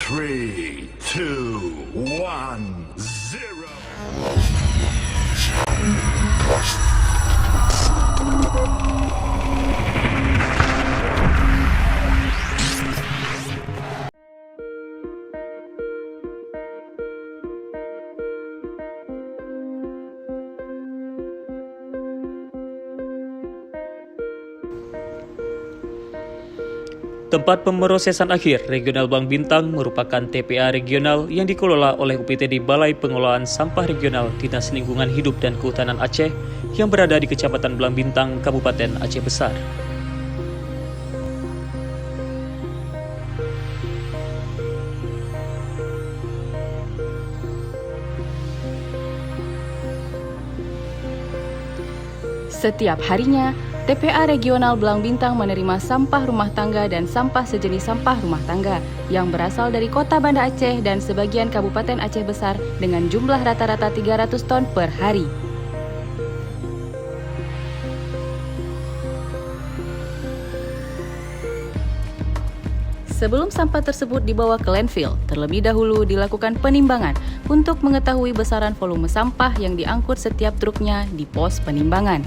3, 2, 1, 0. Tempat pemrosesan akhir Regional Blang Bintang merupakan TPA regional yang dikelola oleh UPTD Balai Pengelolaan Sampah Regional Dinas Lingkungan Hidup dan Kehutanan Aceh yang berada di Kecamatan Blang Bintang, Kabupaten Aceh Besar. Setiap harinya, TPA Regional Blang Bintang menerima sampah rumah tangga dan sampah sejenis sampah rumah tangga yang berasal dari Kota Banda Aceh dan sebagian Kabupaten Aceh Besar dengan jumlah rata-rata 300 ton per hari. Sebelum sampah tersebut dibawa ke landfill, terlebih dahulu dilakukan penimbangan untuk mengetahui besaran volume sampah yang diangkut setiap truknya di pos penimbangan.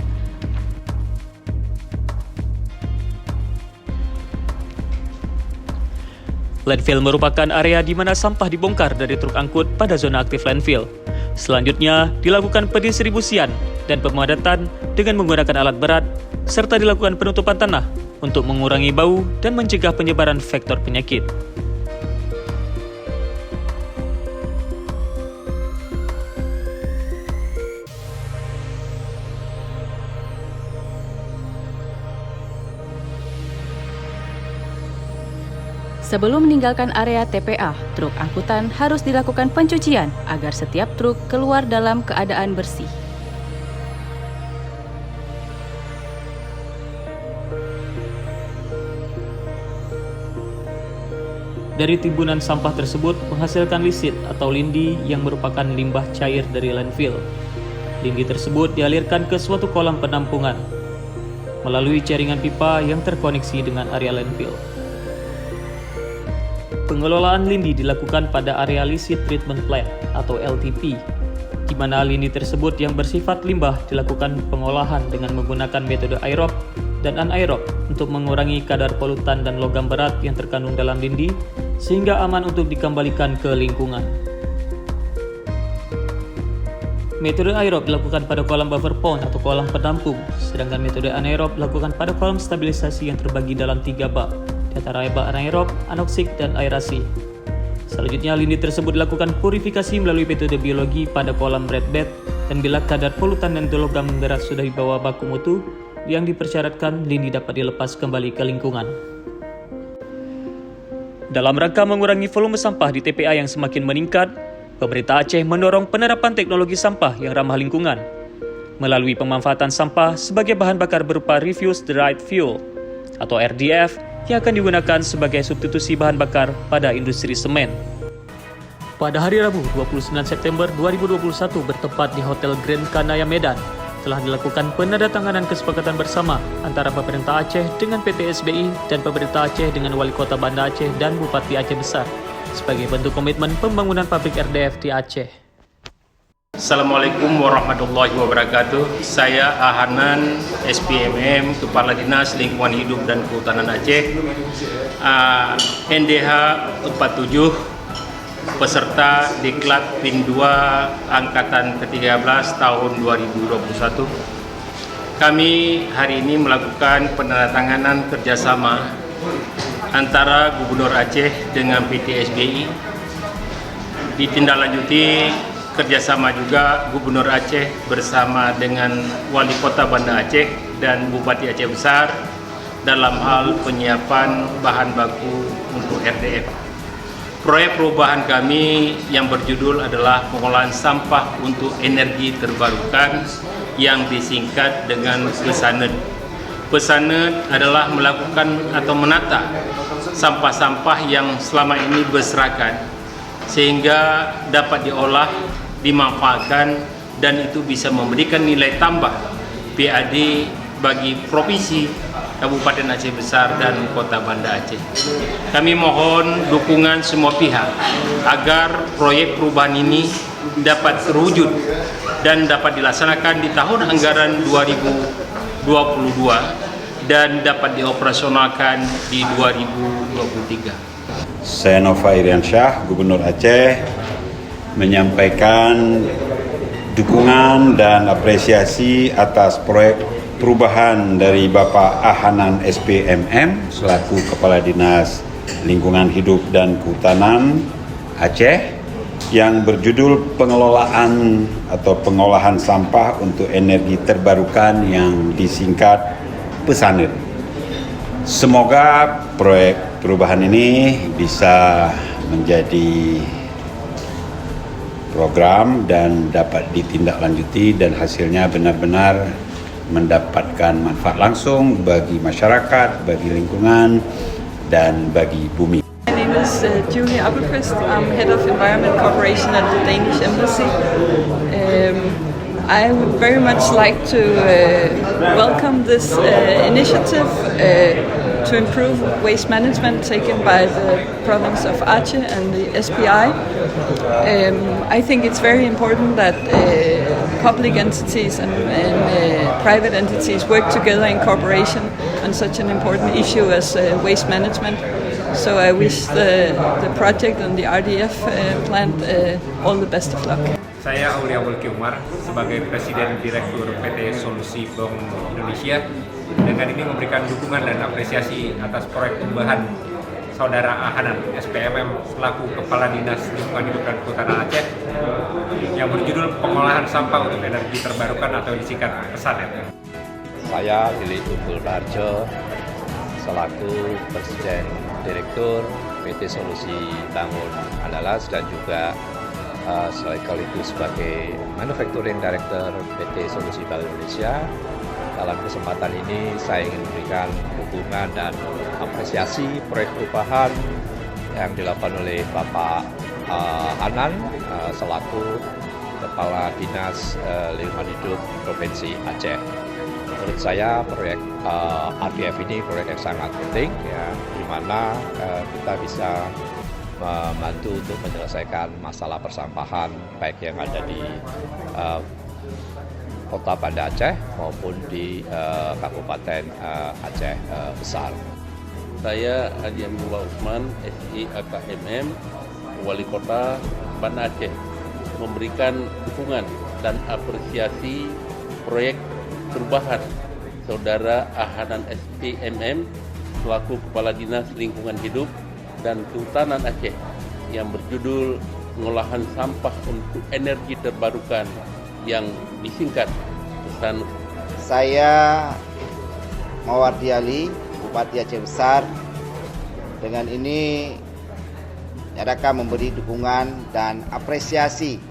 Landfill merupakan area di mana sampah dibongkar dari truk angkut pada zona aktif landfill. Selanjutnya, dilakukan pendistribusian dan pemadatan dengan menggunakan alat berat, serta dilakukan penutupan tanah untuk mengurangi bau dan mencegah penyebaran vektor penyakit. Sebelum meninggalkan area TPA, truk angkutan harus dilakukan pencucian agar setiap truk keluar dalam keadaan bersih. Dari timbunan sampah tersebut menghasilkan lisit atau lindi yang merupakan limbah cair dari landfill. Lindi tersebut dialirkan ke suatu kolam penampungan melalui jaringan pipa yang terkoneksi dengan area landfill. Pengelolaan lindi dilakukan pada area Lisit Treatment Plant atau LTP, di mana lindi tersebut yang bersifat limbah dilakukan pengolahan dengan menggunakan metode aerob dan anaerob untuk mengurangi kadar polutan dan logam berat yang terkandung dalam lindi sehingga aman untuk dikembalikan ke lingkungan. Metode aerob dilakukan pada kolam buffer pond atau kolam penampung, sedangkan metode anaerob dilakukan pada kolam stabilisasi yang terbagi dalam 3 bak, di antara bak anaerob, anoksik, dan aerasi. Selanjutnya, lindi tersebut dilakukan purifikasi melalui metode biologi pada kolam red bed, dan bila kadar polutan dan logam berat sudah di bawah baku mutu, yang dipersyaratkan lindi dapat dilepas kembali ke lingkungan. Dalam rangka mengurangi volume sampah di TPA yang semakin meningkat, pemerintah Aceh mendorong penerapan teknologi sampah yang ramah lingkungan melalui pemanfaatan sampah sebagai bahan bakar berupa Refuse Derived Fuel atau RDF yang akan digunakan sebagai substitusi bahan bakar pada industri semen. Pada hari Rabu 29 September 2021 bertempat di Hotel Grand Kanaya Medan, telah dilakukan penandatanganan kesepakatan bersama antara pemerintah Aceh dengan PT SBI dan pemerintah Aceh dengan Wali Kota Banda Aceh dan Bupati Aceh Besar sebagai bentuk komitmen pembangunan pabrik RDF di Aceh. Assalamualaikum warahmatullahi wabarakatuh. Saya Ahanan SPMM, Kepala Dinas Lingkungan Hidup dan Kehutanan Aceh, NDH 47, peserta Diklat PIN 2 Angkatan ke-13 tahun 2021. Kami hari ini melakukan penandatanganan kerjasama antara Gubernur Aceh dengan PT SBI. Ditindaklanjuti kerjasama juga Gubernur Aceh bersama dengan Wali Kota Banda Aceh dan Bupati Aceh Besar dalam hal penyiapan bahan baku untuk RDF. Proyek perubahan kami yang berjudul adalah pengolahan sampah untuk energi terbarukan yang disingkat dengan PESANED. PESANED adalah melakukan atau menata sampah-sampah yang selama ini berserakan sehingga dapat diolah, dimanfaatkan, dan itu bisa memberikan nilai tambah PAD bagi provinsi Kabupaten Aceh Besar dan Kota Banda Aceh. Kami mohon dukungan semua pihak agar proyek perubahan ini dapat terwujud dan dapat dilaksanakan di tahun anggaran 2022 dan dapat dioperasionalkan di 2023. Saya Nova Iriansyah, Gubernur Aceh, menyampaikan dukungan dan apresiasi atas proyek perubahan dari Bapak Ahanan SPMM selaku Kepala Dinas Lingkungan Hidup dan Kehutanan Aceh yang berjudul pengelolaan atau pengolahan sampah untuk energi terbarukan yang disingkat PESANER. Semoga proyek perubahan ini bisa menjadi program dan dapat ditindaklanjuti dan hasilnya benar-benar mendapatkan manfaat langsung bagi masyarakat, bagi lingkungan, dan bagi bumi. My name is Julie Appelqvist. I'm Head of Environment Cooperation at the Danish Embassy. I would very much like to welcome this initiative to improve waste management taken by the province of Aceh and the SPI. I think it's very important that public entities and private entities work together in cooperation on such an important issue as waste management. So I wish the project and the RDF plant all the best of luck. Saya Aulia Wolki Umar sebagai Presiden Direktur PT Solusi Bank Indonesia dengan ini memberikan dukungan dan apresiasi atas proyek perubahan Saudara Ahanan SPMM selaku Kepala Dinas Lingkungan Hidup dan Kehutanan Aceh yang berjudul pengolahan sampah untuk energi terbarukan atau disingkat PESANER. Saya Lili Tunggul Raharjo selaku Presiden Direktur PT Solusi Bangun Andalas dan juga sekaligus sebagai Manufacturing Director PT Solusi Bank Indonesia. Dalam kesempatan ini saya ingin memberikan dukungan dan apresiasi proyek perubahan yang dilakukan oleh Bapak Hanan selaku Kepala Dinas Lingkungan Hidup Provinsi Aceh. Menurut saya proyek RDF ini proyek yang sangat penting, ya, di mana kita bisa membantu untuk menyelesaikan masalah persampahan baik yang ada di Kota Banda Aceh maupun di Kabupaten Aceh Besar. Saya Haji Amrullah Utsman, SI AKMM, Wali Kota Banda Aceh, memberikan dukungan dan apresiasi proyek perubahan Saudara Ahanan SPMM selaku Kepala Dinas Lingkungan Hidup dan Kehutanan Aceh yang berjudul pengolahan sampah untuk energi terbarukan yang disingkat PESANER. Saya Mawardi Ali, Bupati Aceh Besar. Dengan ini nyatakan memberi dukungan dan apresiasi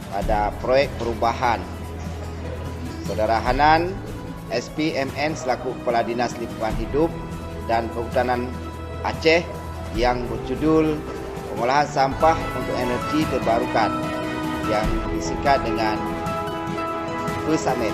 pada proyek perubahan Saudara Hanan SPMN selaku Kepala Dinas Lingkungan Hidup dan Kehutanan Aceh yang berjudul pengolahan sampah untuk energi terbarukan yang disingkat dengan PESANER.